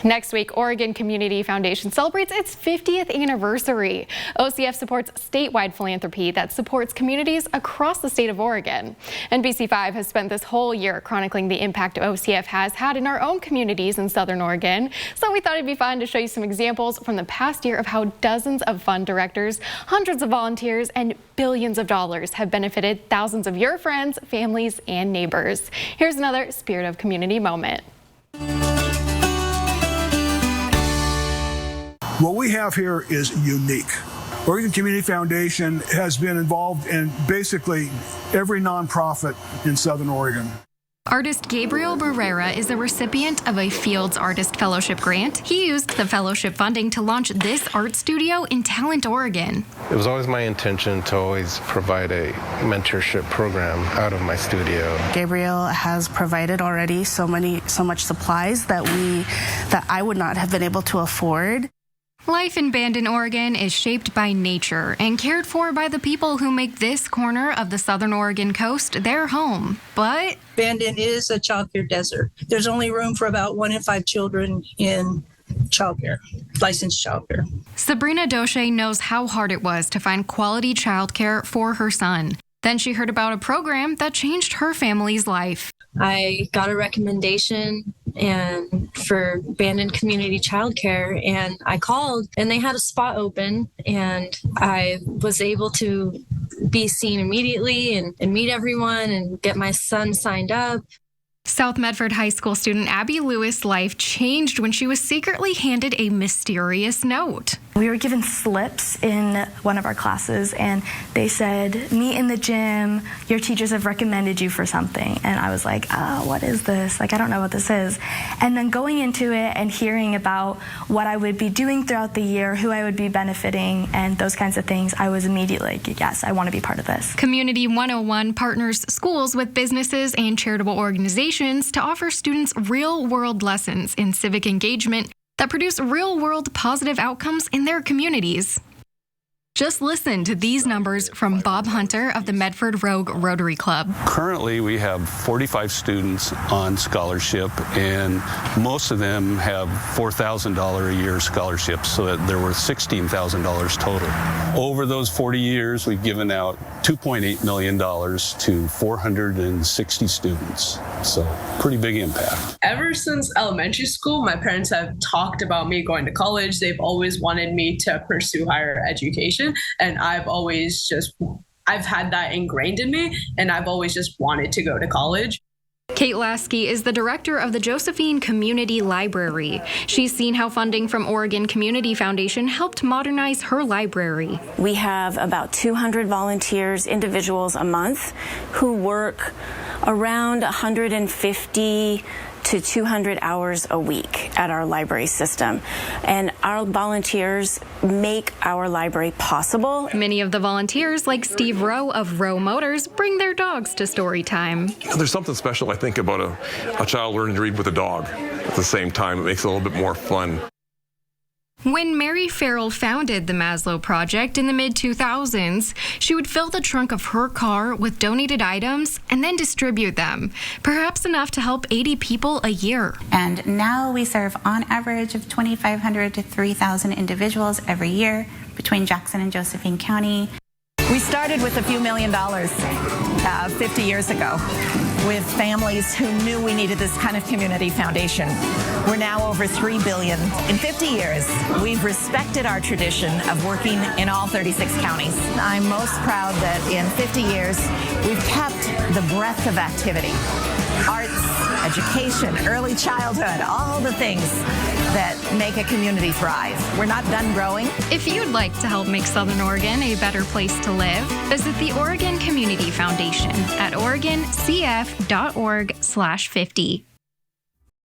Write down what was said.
Next week, Oregon Community Foundation celebrates its 50th anniversary. OCF supports statewide philanthropy that supports communities across the state of Oregon. NBC5 has spent this whole year chronicling the impact OCF has had in our own communities in Southern Oregon. So we thought it'd be fun to show you some examples from the past year of how dozens of fund directors, hundreds of volunteers, and billions of dollars have benefited thousands of your friends, families, and neighbors. Here's another Spirit of Community moment. What we have here is unique. Oregon Community Foundation has been involved in basically every nonprofit in Southern Oregon. Artist Gabriel Barrera is a recipient of a Fields Artist Fellowship grant. He used the fellowship funding to launch this art studio in Talent, Oregon. It was always my intention to always provide a mentorship program out of my studio. Gabriel has provided already so much supplies that I would not have been able to afford. Life in Bandon, Oregon is shaped by nature and cared for by the people who make this corner of the Southern Oregon coast their home. But Bandon is a childcare desert. There's only room for about 1 in 5 children in childcare, licensed childcare. Sabrina Doche knows how hard it was to find quality childcare for her son. Then she heard about a program that changed her family's life. I got a recommendation for Bandon Community Childcare, and I called and they had a spot open, and I was able to be seen immediately and meet everyone and get my son signed up. South Medford High School student Abby Lewis' life changed when she was secretly handed a mysterious note. We were given slips in one of our classes, and they said, meet in the gym, your teachers have recommended you for something. And I was like, what is this? I don't know what this is. And then going into it and hearing about what I would be doing throughout the year, who I would be benefiting, and those kinds of things, I was immediately like, yes, I want to be part of this. Community 101 partners schools with businesses and charitable organizations to offer students real-world lessons in civic engagement that produce real-world positive outcomes in their communities. Just listen to these numbers from Bob Hunter of the Medford Rogue Rotary Club. Currently, we have 45 students on scholarship, and most of them have $4,000 a year scholarships, so that they're worth $16,000 total. Over those 40 years, we've given out $2.8 million to 460 students, so pretty big impact. Ever since elementary school, my parents have talked about me going to college. They've always wanted me to pursue higher education. And I've had that ingrained in me, and I've always just wanted to go to college. Kate Lasky is the director of the Josephine Community Library. She's seen how funding from Oregon Community Foundation helped modernize her library. We have about 200 volunteers, individuals a month, who work around 150 to 200 hours a week at our library system. And our volunteers make our library possible. Many of the volunteers, like Steve Rowe of Rowe Motors, bring their dogs to story time. There's something special, I think, about a child learning to read with a dog at the same time. It makes it a little bit more fun. When Mary Farrell founded the Maslow Project in the mid-2000s, she would fill the trunk of her car with donated items and then distribute them, perhaps enough to help 80 people a year. And now we serve on average of 2,500 to 3,000 individuals every year between Jackson and Josephine County. We started with a few $1 million 50 years ago with families who knew we needed this kind of community foundation. We're now over $3 billion. In 50 years, we've respected our tradition of working in all 36 counties. I'm most proud that in 50 years, we've kept the breadth of activity. Arts, education, early childhood, all the things that make a community thrive. We're not done growing. If you'd like to help make Southern Oregon a better place to live, visit the Oregon Community Foundation at oregoncf.org/50.